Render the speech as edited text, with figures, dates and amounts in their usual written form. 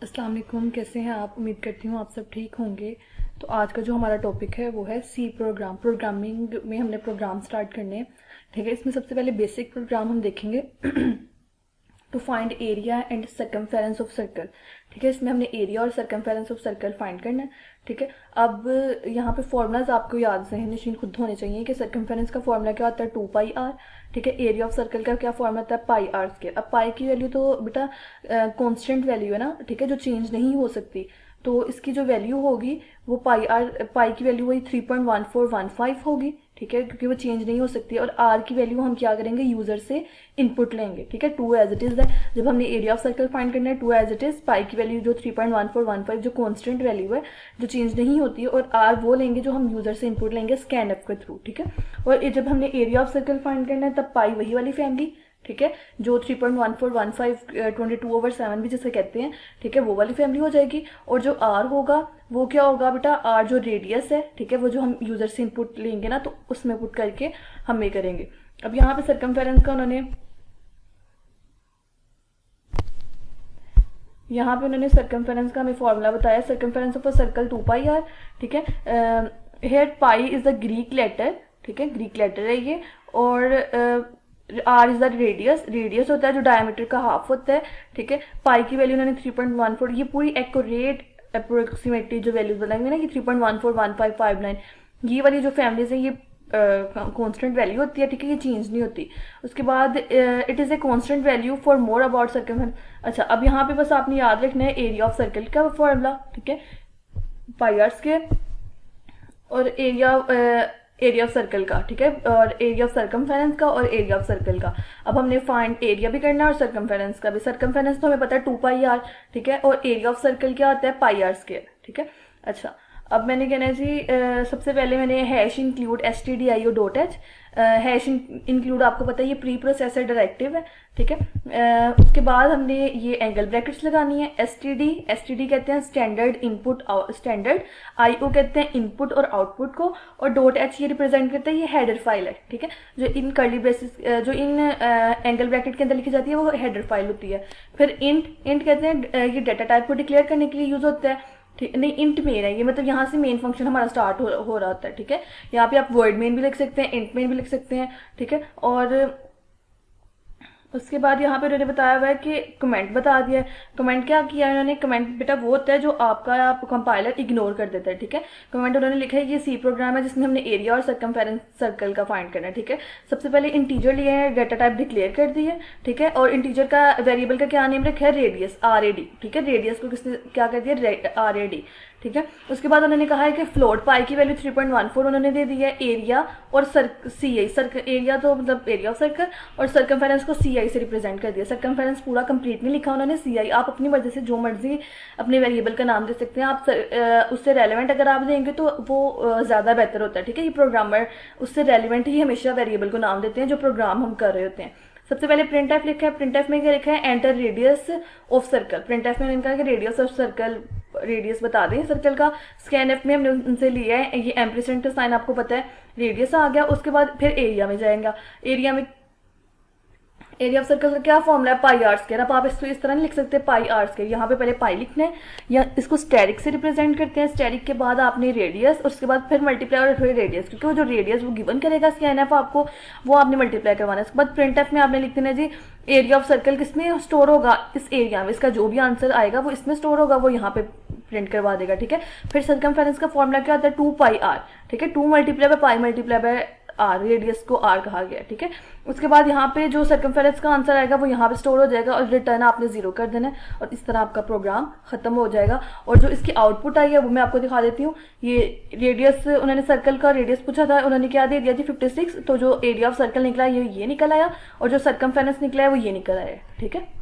अस्सलाम वालेकुम, कैसे हैं आप? उम्मीद करती हूँ आप सब ठीक होंगे। तो आज का जो हमारा टॉपिक है वो है सी प्रोग्राम। प्रोग्रामिंग में हमने प्रोग्राम स्टार्ट करने हैं। ठीक है, इसमें सबसे पहले बेसिक प्रोग्राम हम देखेंगे to find area and circumference of circle. ठीक है, इसमें हमने एरिया और सर्कमफेरेंस ऑफ सर्कल फाइंड करना है। ठीक है, अब यहाँ पे फॉर्मूलाज आपको याद जहन नशीन खुद होने चाहिए कि सर्कमफेरेंस का फॉर्मूला क्या होता है 2πr। ठीक है, एरिया ऑफ सर्कल का क्या फॉर्मूला होता है πr²। अब पाई की वैल्यू तो बेटा कांस्टेंट वैल्यू है ना, ठीक है, जो चेंज नहीं हो सकती। तो इसकी जो वैल्यू होगी वो पाई की वैल्यू वही 3.1415 होगी। ठीक है, क्योंकि वो चेंज नहीं हो सकती। और आर की वैल्यू हम क्या करेंगे, यूजर से इनपुट लेंगे। ठीक है, 2 एज इट इज है। जब हमने एरिया ऑफ सर्कल फाइंड करना है 2 एज इट इज, पाई की वैल्यू जो 3.1415 जो कांस्टेंट वैल्यू है जो चेंज नहीं होती है, और आर वो लेंगे जो हम यूजर से इनपुट लेंगे स्कैनएफ के थ्रू। ठीक है, और जब हमने एरिया ऑफ सर्कल फाइंड करना है तब पाई वही वाली फैमिली, ठीक है, जो 3.1415 22/7 भी जिसे कहते हैं, ठीक है, वो वाली फैमिली हो जाएगी। और जो आर होगा वो क्या होगा बेटा, आर जो रेडियस है, ठीक है, वो जो हम यूजर से इनपुट लेंगे ना तो उसमें पुट करके हम ये करेंगे। अब यहाँ पे सर्कमफेरेंस का उन्होंने सर्कमफेरेंस का हमें फॉर्मूला बताया। Circumference of a circle 2πr। ठीक है, here pi is the Greek letter. ठीक है, ग्रीक लेटर है ये। और आर इज द रेडियस होता है जो डायमीटर का हाफ होता है। ठीक है, पाई की वैल्यू उन्होंने 3.14, ये पूरी एक्यूरेट अप्रोक्सीमेटली जो वैल्यूज बताएंगे ना कि 3.141559, ये वाली जो फैमिलीज है ये कांस्टेंट वैल्यू होती है। ठीक है, ये चेंज नहीं होती। उसके बाद it is a constant value for more about circumference. अच्छा, अब यहाँ पे बस आपने याद रखना है एरिया ऑफ सर्कल का फॉर्मूला। ठीक है, πr², और एरिया ऑफ सर्कल का, ठीक है, और एरिया ऑफ सर्कमफेरेंस का और एरिया ऑफ सर्कल का। अब हमने फाइंड एरिया भी करना है और सर्कमफेरेंस का भी। सर्कमफेरेंस तो हमें पता है 2πr। ठीक है, और एरिया ऑफ सर्कल क्या होता है πr²। ठीक है, अच्छा, अब मैंने कहना है जी सबसे पहले मैंने hash include stdio.h। Hash include आपको पता है ये प्री प्रोसेसर डायरेक्टिव है। ठीक है, उसके बाद हमने ये एंगल ब्रैकेट्स लगानी है। एसटीडी कहते हैं स्टैंडर्ड इनपुट, स्टैंडर्ड आईओ कहते हैं इनपुट और आउटपुट को, और .h ये रिप्रेजेंट करता है ये हेडर फाइल है। ठीक है, जो इन कर्ली ब्रेसेस जो इन एंगल ब्रैकेट के अंदर लिखी जाती है वो हेडर फाइल होती है। फिर इंट कहते हैं ये डाटा टाइप को डिक्लेयर करने के लिए यूज होता है। ठीक नहीं, इंट मेन है ये, मतलब यहाँ से मेन फंक्शन हमारा स्टार्ट हो रहा होता है। ठीक है, यहाँ पे आप वर्ड मेन भी लिख सकते हैं, इंट मेन भी लिख सकते हैं। ठीक है, और उसके बाद यहाँ पे उन्होंने बताया हुआ है कि कमेंट बता दिया है। कमेंट क्या किया है उन्होंने, कमेंट बेटा वो होता है जो आपका कंपाइलर इग्नोर कर देता है। ठीक है, कमेंट उन्होंने लिखा है ये सी प्रोग्राम है जिसमें हमने एरिया और सर्कमफेरेंस सर्कल का फाइंड करना है। ठीक है, सबसे पहले इंटीजर लिए हैं, डाटा टाइप डिक्लेयर कर दी है। ठीक है, और इंटीजर का वेरिएबल का क्या नेम रखा है, रेडियस, RAD। ठीक है, रेडियस को किसने क्या कर दिया, RAD। ठीक है, उसके बाद उन्होंने कहा है कि फ्लोट पाई की वैल्यू 3.14 उन्होंने दे दी है। एरिया और एरिया तो मतलब एरिया ऑफ सर्कल, और सर्कमफेरेंस को CI से रिप्रेजेंट कर दिया। सर्कमफेरेंस पूरा कंप्लीट नहीं लिखा उन्होंने, CI आप अपनी मर्जी से जो मर्जी अपने वेरिएबल का नाम दे सकते हैं। आप उससे रेलिवेंट अगर आप देंगे तो वो ज़्यादा बेहतर होता है। ठीक है, ये प्रोग्रामर उससे रेलिवेंट ही हमेशा वेरिएबल को नाम देते हैं जो प्रोग्राम हम कर रहे होते हैं। सबसे पहले प्रिंट एफ लिखा है। प्रिंट एफ में क्या लिखा है, enter radius of circle. Print F में उन्होंने कहा कि रेडियस ऑफ सर्कल, रेडियस बता दें सर्कल का। स्कैन एफ में हमने उनसे लिया है ये एम्परसेंड का साइन, आपको पता है रेडियस आ गया। उसके बाद फिर एरिया में जाएगा। एरिया ऑफ सर्कल का क्या फॉर्मूला है, πr²। अब आप इसको इस तरह नहीं लिख सकते πr², यहाँ पे पहले पाई लिखना है, या इसको स्टेरिक से रिप्रेजेंट करते हैं। स्टेरिक के बाद आपने रेडियस, और उसके बाद फिर मल्टीप्लाई और फिर रेडियस, क्योंकि वो जो रेडियस वो गिवन करेगा स्कैनएफ आपको, वो आपने मल्टीप्लाई करवाना है। उसके बाद प्रिंट एफ में आपने लिख देना जी एरिया ऑफ सर्कल किसमें स्टोर होगा, इस एरिया में। इसका जो भी आंसर आएगा वो इसमें स्टोर होगा, वो यहाँ पे प्रिंट करवा देगा। ठीक है, फिर सर्कमफेरेंस का फॉर्मूला क्या होता है, 2πr। ठीक है, 2 multiply by pi multiply by R, radius को आर कहा गया। ठीक है, उसके बाद यहाँ पे जो सर्कमफेरेंस का आंसर आएगा वो यहाँ पे स्टोर हो जाएगा, और रिटर्न आपने 0 कर देना है, और इस तरह आपका प्रोग्राम खत्म हो जाएगा। और जो इसकी आउटपुट आई है वो मैं आपको दिखा देती हूँ। ये रेडियस, उन्होंने सर्कल का रेडियस पूछा था, उन्होंने क्या दे दिया जी 56। तो जो एरिया ऑफ सर्कल निकला ये निकल आया, और जो सर्कमफेरेंस निकला है वो ये निकल आया। ठीक है।